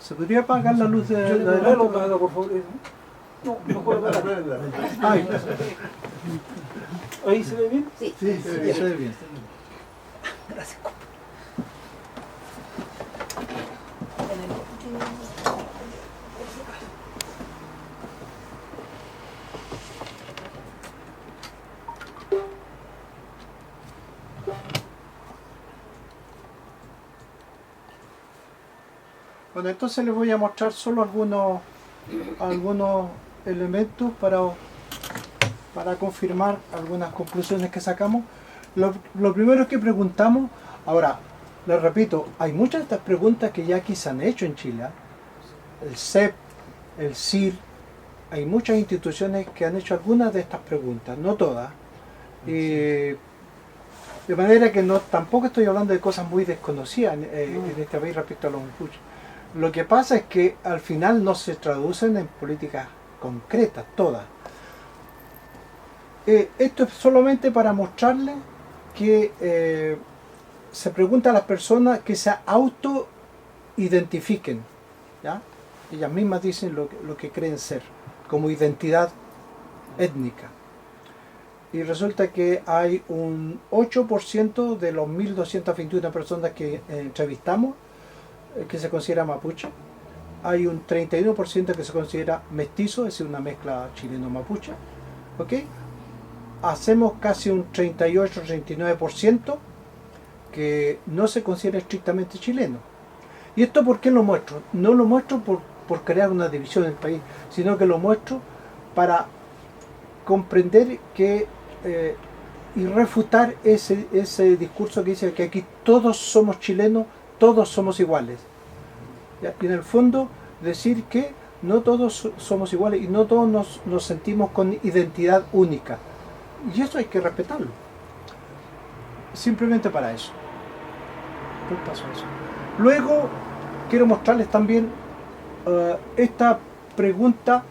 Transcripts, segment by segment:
¿Se podría apagar la luz de adelante? Por favor. No, no puedo apagar. Ay, ¿Ahí se ve bien? Sí. sí, se ve bien. Gracias. Bueno, entonces les voy a mostrar solo algunos elementos para confirmar algunas conclusiones que sacamos. Lo primero que preguntamos, ahora, les repito, hay muchas de estas preguntas que ya aquí se han hecho en Chile. El CEP, el CIR, hay muchas instituciones que han hecho algunas de estas preguntas, no todas. De manera que tampoco estoy hablando de cosas muy desconocidas en este país respecto a los mapuches. Lo que pasa es que al final no se traducen en políticas concretas, todas. Esto es solamente para mostrarles que se pregunta a las personas que se auto-identifiquen, ¿ya? Ellas mismas dicen lo que creen ser, como identidad étnica. Y resulta que hay un 8% de los 1.221 personas que entrevistamos que se considera mapuche. Hay un 31% que se considera mestizo, es decir, una mezcla chileno-mapuche. ¿Ok? Hacemos casi un 38-39% que no se considera estrictamente chileno. ¿Y esto por qué lo muestro? No lo muestro por crear una división en el país, sino que lo muestro para comprender que y refutar ese discurso que dice que aquí todos somos chilenos, todos somos iguales. ¿Ya? Y en el fondo decir que no todos somos iguales y no todos nos sentimos con identidad única. Y eso hay que respetarlo. Simplemente para eso. Pues paso a eso. Luego quiero mostrarles también esta pregunta.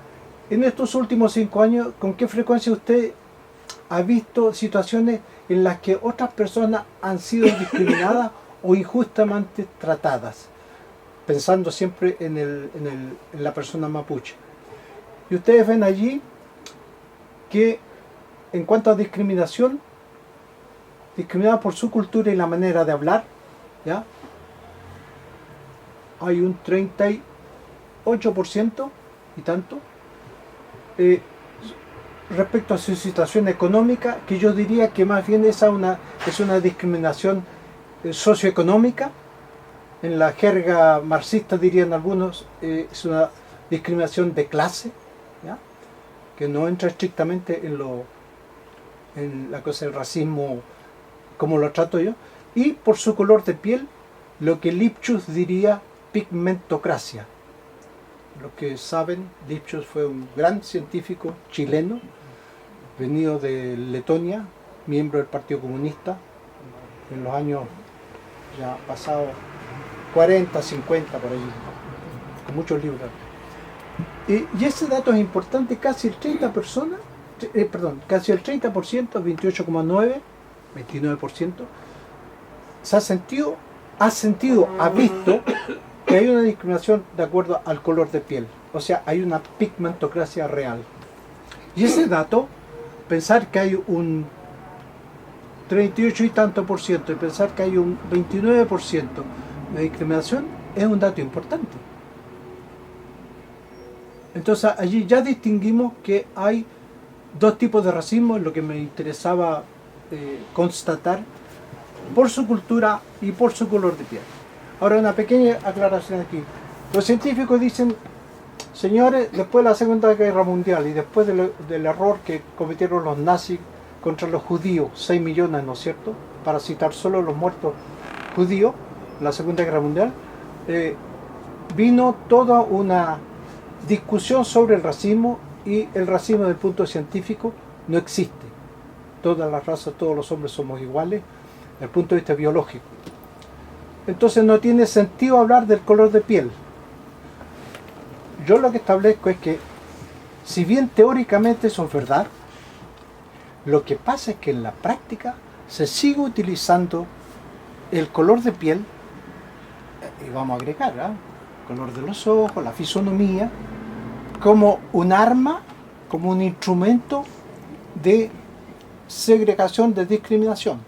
En estos últimos 5 años, ¿con qué frecuencia usted ha visto situaciones en las que otras personas han sido discriminadas o injustamente tratadas? Pensando siempre en la persona mapuche. Y ustedes ven allí que en cuanto a discriminación, discriminada por su cultura y la manera de hablar, ¿ya? Hay un 38% y tanto. Respecto a su situación económica, que yo diría que más bien es una discriminación socioeconómica. En la jerga marxista dirían algunos, es una discriminación de clase, ¿ya? Que no entra estrictamente en la cosa del racismo como lo trato yo, y por su color de piel, lo que Lipschutz diría pigmentocracia. Los que saben, Lipschutz fue un gran científico chileno, venido de Letonia, miembro del Partido Comunista, en los años ya pasados 40, 50 por allí, con muchos libros. Y ese dato es importante, casi el 30%, casi el 30%, 28,9%, 29%, ha visto que hay una discriminación de acuerdo al color de piel. O sea, hay una pigmentocracia real. Y ese dato, pensar que hay un 38 y tanto por ciento y pensar que hay un 29% de discriminación es un dato importante. Entonces allí ya distinguimos que hay dos tipos de racismo, en lo que me interesaba constatar, por su cultura y por su color de piel. Ahora una pequeña aclaración aquí. Los científicos dicen, señores, después de la Segunda Guerra Mundial y después del error que cometieron los nazis contra los judíos, 6 millones, ¿no es cierto?, para citar solo los muertos judíos, en la Segunda Guerra Mundial, vino toda una discusión sobre el racismo, y el racismo desde el punto científico no existe. Todas las razas, todos los hombres somos iguales desde el punto de vista biológico. Entonces no tiene sentido hablar del color de piel. Yo lo que establezco es que, si bien teóricamente eso es verdad, lo que pasa es que en la práctica se sigue utilizando el color de piel, y vamos a agregar, color de los ojos, la fisonomía, como un arma, como un instrumento de segregación, de discriminación.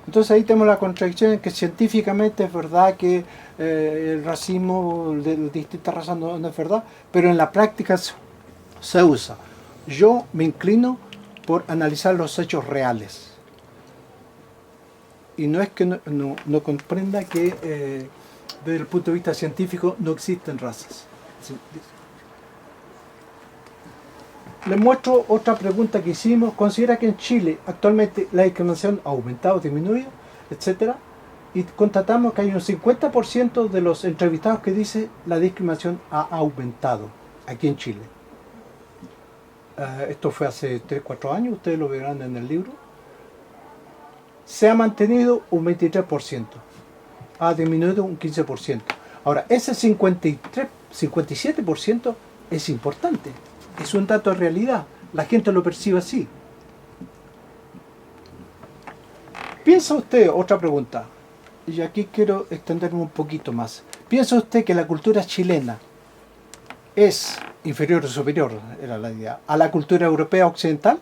Entonces ahí tenemos la contradicción en que científicamente es verdad que el racismo de distintas razas no es verdad, pero en la práctica se usa. Yo me inclino por analizar los hechos reales. Y no es que no comprenda que desde el punto de vista científico no existen razas. Les muestro otra pregunta que hicimos. ¿Considera que en Chile actualmente la discriminación ha aumentado, disminuido, etcétera? Y constatamos que hay un 50% de los entrevistados que dice la discriminación ha aumentado aquí en Chile. Esto fue hace 3-4 años, ustedes lo verán en el libro. Se ha mantenido un 23%, ha disminuido un 15%. Ahora, ese 57% es importante, es un dato de realidad, la gente lo percibe así. ¿Piensa usted, otra pregunta, y aquí quiero extenderme un poquito más, ¿piensa usted que la cultura chilena es inferior o superior, era la idea, a la cultura europea occidental?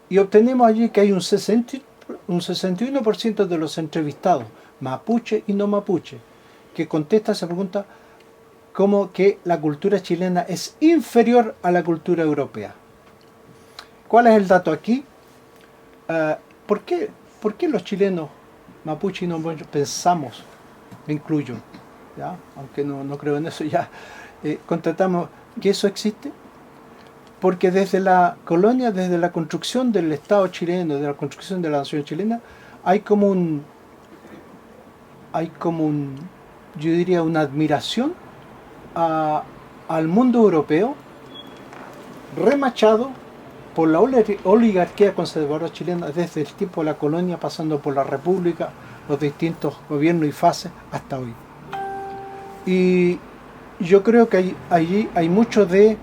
Y obtenemos allí que hay un 61% de los entrevistados, mapuche y no mapuche, que contesta esa pregunta como que la cultura chilena es inferior a la cultura europea. ¿Cuál es el dato aquí? ¿Por qué los chilenos, mapuche y no mapuche, pensamos, me incluyo, ¿ya? Aunque no creo en eso ya, constatamos que eso existe? Porque desde la colonia, desde la construcción del Estado chileno, de la construcción de la nación chilena, hay como un, yo diría, una admiración al mundo europeo, remachado por la oligarquía conservadora chilena desde el tiempo de la colonia, pasando por la república, los distintos gobiernos y fases, hasta hoy. Y yo creo que allí hay mucho de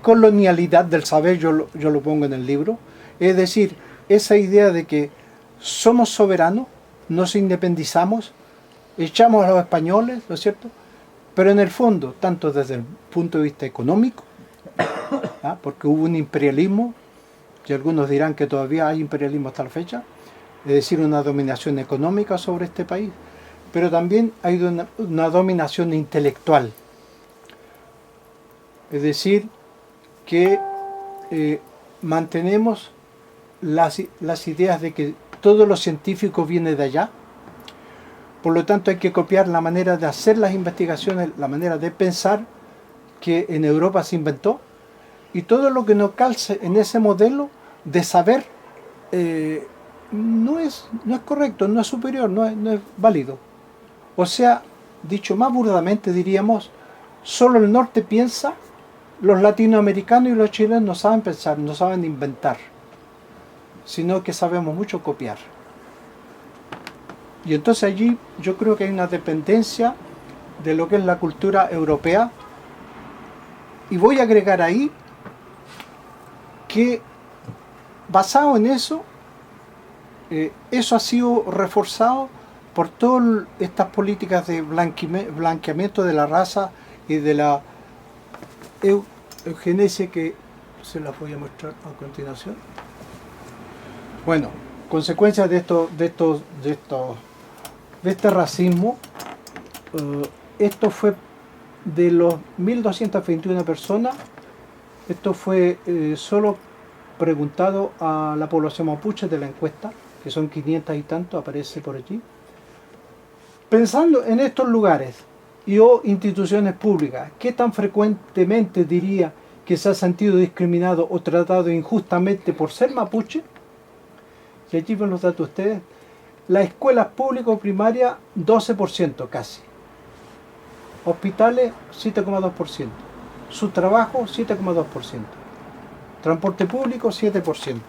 colonialidad del saber, yo lo pongo en el libro, es decir, esa idea de que somos soberanos, nos independizamos, echamos a los españoles, ¿no es cierto? Pero en el fondo, tanto desde el punto de vista económico, porque hubo un imperialismo, y algunos dirán que todavía hay imperialismo hasta la fecha, es decir, una dominación económica sobre este país, pero también hay una dominación intelectual. Es decir, que mantenemos las ideas de que todo lo científico viene de allá, por lo tanto hay que copiar la manera de hacer las investigaciones, la manera de pensar que en Europa se inventó, y todo lo que no calce en ese modelo de saber no es correcto, no es superior, no es válido. O sea, dicho más burdamente diríamos, solo el norte piensa, los latinoamericanos y los chilenos no saben pensar, no saben inventar, sino que sabemos mucho copiar. Y entonces allí yo creo que hay una dependencia de lo que es la cultura europea, y voy a agregar ahí que basado en eso, eso ha sido reforzado por todas estas políticas de blanqueamiento de la raza y de la eugenesia, que se las voy a mostrar a continuación. Bueno, consecuencias de este racismo, esto fue de los 1.221 personas, esto fue solo preguntado a la población mapuche de la encuesta, que son 500 y tanto, aparece por allí. Pensando en estos lugares y o instituciones públicas, ¿qué tan frecuentemente diría que se ha sentido discriminado o tratado injustamente por ser mapuche? Y allí ven los datos ustedes. Las escuelas públicas primarias, 12% casi. Hospitales, 7,2%. Su trabajo, 7,2%. Transporte público, 7%.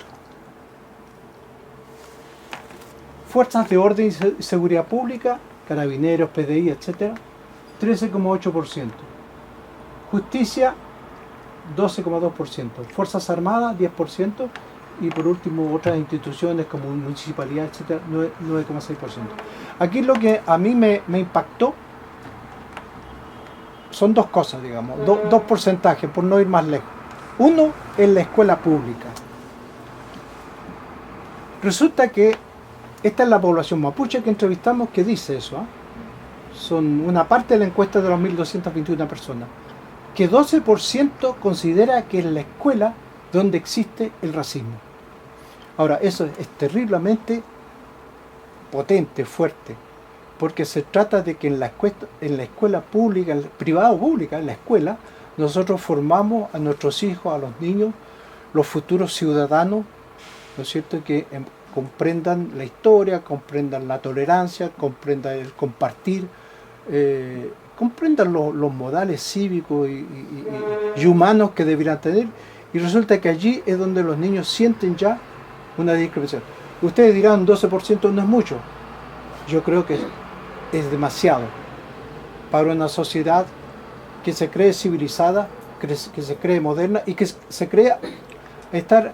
Fuerzas de orden y seguridad pública, carabineros, PDI, etc., 13,8%. Justicia, 12,2%. Fuerzas armadas, 10%. y por último otras instituciones como municipalidad, etcétera, 9,6%. Aquí lo que a mí me impactó son dos cosas, digamos, dos porcentajes, por no ir más lejos. Uno es la escuela pública. Resulta que esta es la población mapuche que entrevistamos que dice eso, ¿eh? Son una parte de la encuesta de los 1.221 personas, que 12% considera que es la escuela donde existe el racismo. Ahora, eso es terriblemente potente, fuerte, porque se trata de que en la escuela pública, privada o pública, en la escuela, nosotros formamos a nuestros hijos, a los niños, los futuros ciudadanos, ¿no es cierto?, que comprendan la historia, comprendan la tolerancia, comprendan el compartir, comprendan los modales cívicos y humanos que deberían tener, y resulta que allí es donde los niños sienten ya una discriminación. Ustedes dirán 12% no es mucho, yo creo que es demasiado para una sociedad que se cree civilizada, que se cree moderna y que se cree estar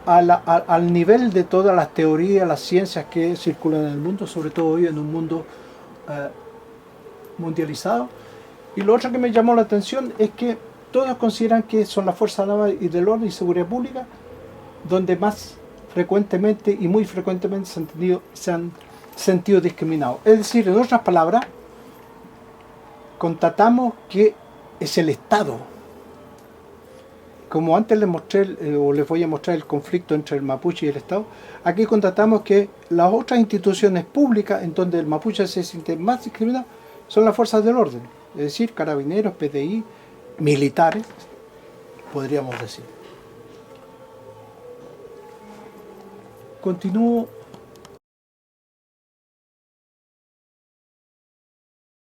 al nivel de todas las teorías, las ciencias que circulan en el mundo, sobre todo hoy en un mundo mundializado. Y lo otro que me llamó la atención es que todos consideran que son las fuerzas armadas y del orden y seguridad pública donde más frecuentemente y muy frecuentemente se han sentido discriminados. Es decir, en otras palabras, constatamos que es el Estado. Como antes les mostré, o les voy a mostrar el conflicto entre el mapuche y el Estado, aquí constatamos que las otras instituciones públicas en donde el mapuche se siente más discriminado son las fuerzas del orden, es decir, carabineros, PDI, militares, podríamos decir. Continúo